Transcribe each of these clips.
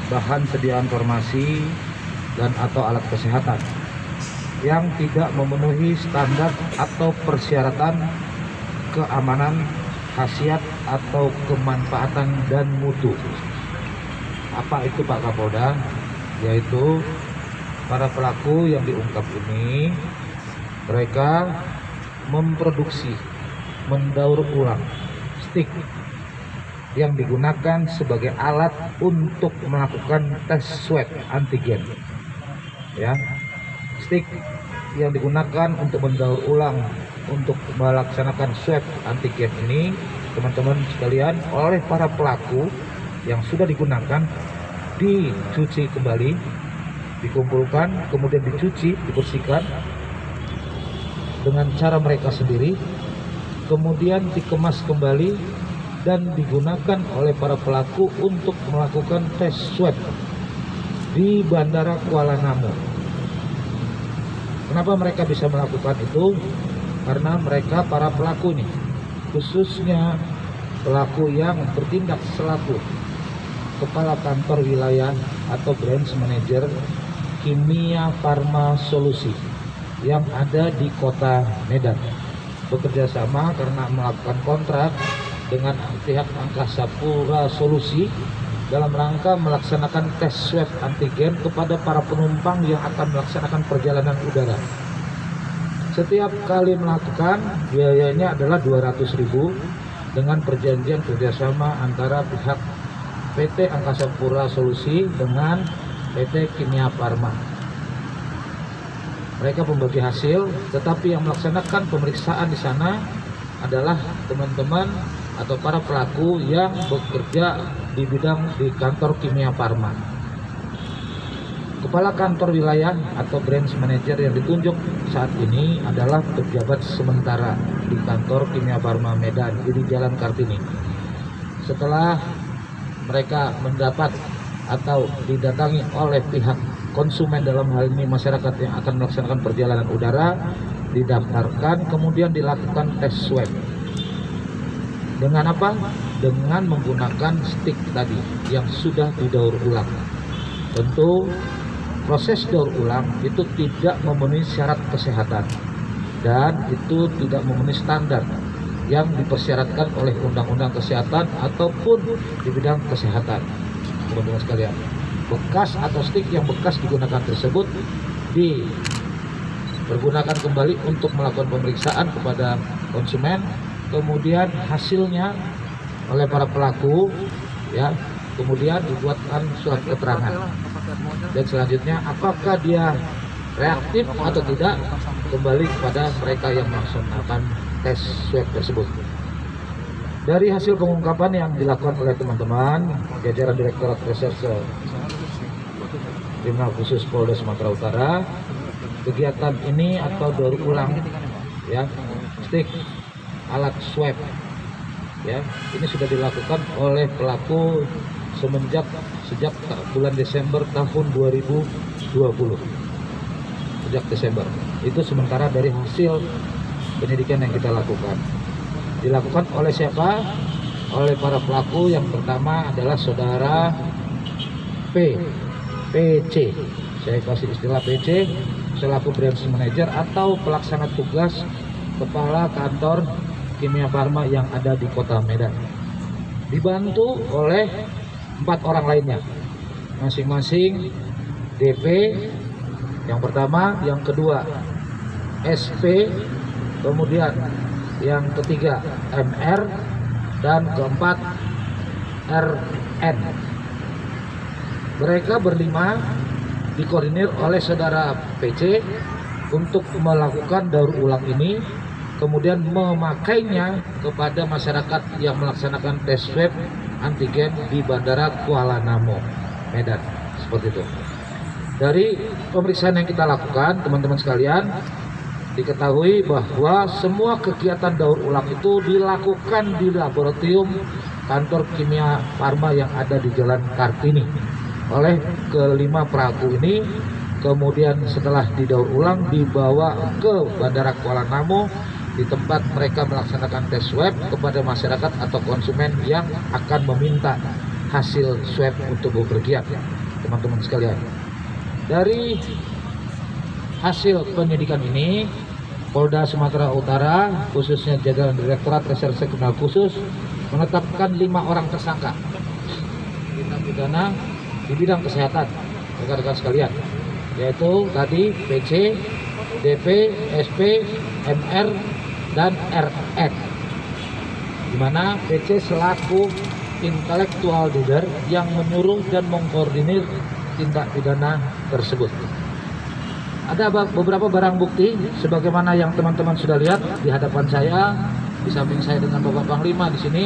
bahan sediaan farmasi dan atau alat kesehatan yang tidak memenuhi standar atau persyaratan keamanan, khasiat atau kemanfaatan dan mutu. Apa itu Pak Kapolda? Yaitu para pelaku yang diungkap ini, mereka memproduksi, mendaur ulang stik yang digunakan sebagai alat untuk melakukan tes swab antigen. Ya, stik yang digunakan untuk mendaur ulang untuk melaksanakan swab antigen ini, teman-teman sekalian, oleh para pelaku yang sudah digunakan dicuci kembali, dikumpulkan, kemudian dicuci, dibersihkan dengan cara mereka sendiri, kemudian dikemas kembali dan digunakan oleh para pelaku untuk melakukan tes swab di Bandara Kuala Namu. Kenapa mereka bisa melakukan itu? Karena mereka para pelaku ini, khususnya pelaku yang bertindak selaku kepala kantor wilayah atau branch manager Kimia Farma Solusi yang ada di kota Medan, bekerja sama karena melakukan kontrak dengan pihak Angkasa Pura Solusi dalam rangka melaksanakan tes swab antigen kepada para penumpang yang akan melaksanakan perjalanan udara. Setiap kali melakukan, biayanya adalah 200.000 dengan perjanjian kerjasama antara pihak PT Angkasa Pura Solusi dengan PT Kimia Farma. Mereka membagi hasil, tetapi yang melaksanakan pemeriksaan di sana adalah teman-teman atau para pelaku yang bekerja di bidang di kantor Kimia Farma. Kepala kantor wilayah atau branch manager yang ditunjuk saat ini adalah pejabat sementara di kantor Kimia Farma Medan di Jalan Kartini. Setelah mereka mendapat atau didatangi oleh pihak konsumen, dalam hal ini masyarakat yang akan melaksanakan perjalanan udara, didaftarkan, kemudian dilakukan tes swab. Dengan apa? Dengan menggunakan stik tadi yang sudah didaur ulang. Tentu proses daur ulang itu tidak memenuhi syarat kesehatan dan itu tidak memenuhi standar yang dipersyaratkan oleh Undang-Undang Kesehatan ataupun di bidang kesehatan. Teman-teman sekalian, bekas atau stik yang bekas digunakan tersebut dipergunakan kembali untuk melakukan pemeriksaan kepada konsumen, kemudian hasilnya oleh para pelaku ya, kemudian dibuatkan surat keterangan, dan selanjutnya apakah dia reaktif atau tidak kembali kepada mereka yang melaksanakan tes swab tersebut. Dari hasil pengungkapan yang dilakukan oleh teman-teman jajaran Direktorat Reserse Kriminal Khusus Polda Sumatera Utara, kegiatan ini atau daur ulang ya stik alat swab ya, ini sudah dilakukan oleh pelaku sejak bulan Desember tahun 2020. Sejak Desember itu, sementara dari hasil penyidikan yang kita lakukan, dilakukan oleh siapa? Oleh para pelaku. Yang pertama adalah saudara PC, saya kasih istilah PC, selaku branch manager atau pelaksana tugas kepala kantor Kimia Farma yang ada di kota Medan, dibantu oleh 4 orang lainnya, masing-masing DP yang pertama, yang kedua SP, kemudian yang ketiga MR, dan keempat RN. Mereka berlima dikoordinir oleh saudara PC untuk melakukan daur ulang ini, kemudian memakainya kepada masyarakat yang melaksanakan tes swab antigen di Bandara Kuala Namu, Medan. Seperti itu. Dari pemeriksaan yang kita lakukan, teman-teman sekalian, diketahui bahwa semua kegiatan daur ulang itu dilakukan di laboratorium kantor Kimia Farma yang ada di Jalan Kartini oleh kelima pelaku ini. Kemudian setelah didaur ulang dibawa ke Bandara Kuala Namu, di tempat mereka melaksanakan tes swab kepada masyarakat atau konsumen yang akan meminta hasil swab untuk bepergian, teman-teman sekalian. Dari hasil penyidikan ini, Polda Sumatera Utara, khususnya jajaran Direktorat Reserse Kriminal Khusus, menetapkan 5 orang tersangka tindak pidana di bidang kesehatan, rekan-rekan sekalian, yaitu tadi PC, DP, SP, MR, dan RN, di mana PC selaku intellectual leader yang menyuruh dan mengkoordinir tindak pidana tersebut. Ada beberapa barang bukti sebagaimana yang teman-teman sudah lihat di hadapan saya, di samping saya dengan Bapak Panglima di sini.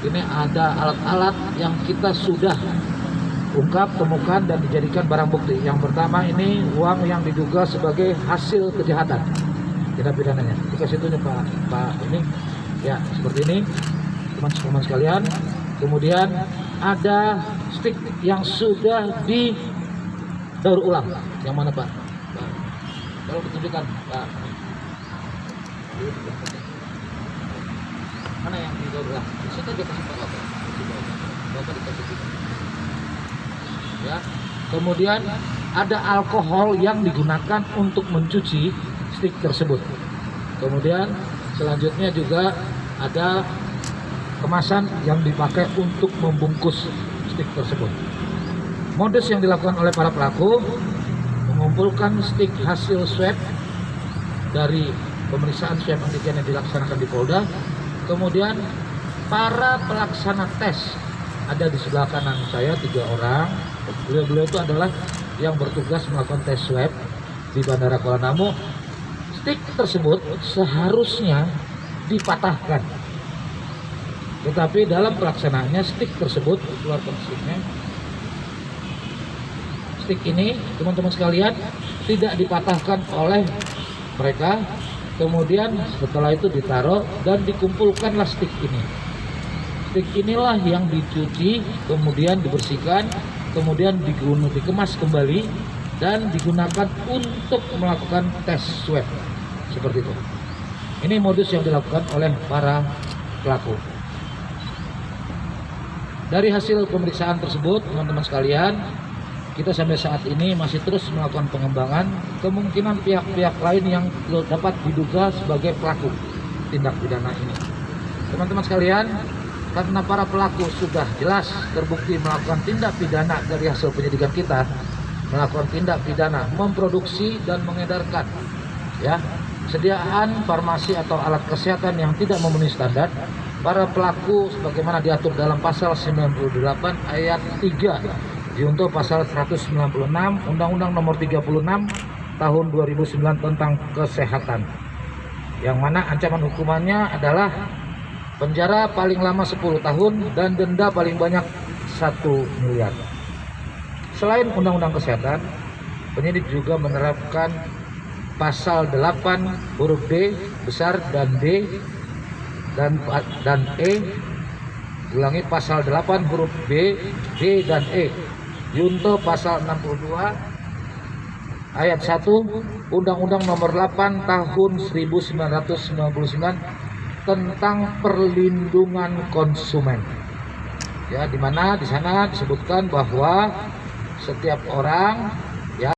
Ini ada alat-alat yang kita sudah ungkap, temukan, dan dijadikan barang bukti. Yang pertama ini uang yang diduga sebagai hasil kejahatan tindak pidananya. Dikasih tunjuk Pak ini ya, seperti ini teman-teman sekalian. Kemudian ada stick yang sudah didaur ulang. Yang mana Pak? Kalau ditunjukkan Pak, mana yang didaur ulang? Situ dia kasih Pak Bapak dikasih. Ya. Kemudian ada alkohol yang digunakan untuk mencuci stick tersebut. Kemudian selanjutnya juga ada kemasan yang dipakai untuk membungkus stick tersebut. Modus yang dilakukan oleh para pelaku mengumpulkan stick hasil swab dari pemeriksaan swab antigen yang dilaksanakan di Polda. Kemudian para pelaksana tes ada di sebelah kanan saya 3 orang. Beliau itu adalah yang bertugas melakukan tes swab di Bandara Kuala Namu. Stick tersebut seharusnya dipatahkan, tetapi dalam pelaksanaannya stick tersebut keluarkan sticknya. Stick ini teman-teman sekalian tidak dipatahkan oleh mereka. Kemudian setelah itu ditaruh dan dikumpulkanlah stick ini. Stick inilah yang dicuci, kemudian dibersihkan, kemudian dikemas kembali dan digunakan untuk melakukan tes swab seperti itu. Ini modus yang dilakukan oleh para pelaku. Dari hasil pemeriksaan tersebut, teman-teman sekalian, kita sampai saat ini masih terus melakukan pengembangan kemungkinan pihak-pihak lain yang dapat diduga sebagai pelaku tindak pidana ini. Teman-teman sekalian, karena para pelaku sudah jelas terbukti melakukan tindak pidana dari hasil penyidikan kita, melakukan tindak pidana memproduksi dan mengedarkan ya sediaan farmasi atau alat kesehatan yang tidak memenuhi standar. Para pelaku sebagaimana diatur dalam pasal 98 ayat 3 diuntuh pasal 196 Undang-Undang Nomor 36 Tahun 2009 tentang kesehatan, yang mana ancaman hukumannya adalah penjara paling lama 10 tahun dan denda paling banyak 1 miliar. Selain Undang-Undang Kesehatan, penyidik juga menerapkan pasal 8 huruf D besar dan D dan E, ulangi, pasal 8 huruf B, D dan E diuntuh pasal 62 ayat 1 Undang-Undang Nomor 8 Tahun 1999 tentang perlindungan konsumen. Ya, di mana di sana disebutkan bahwa setiap orang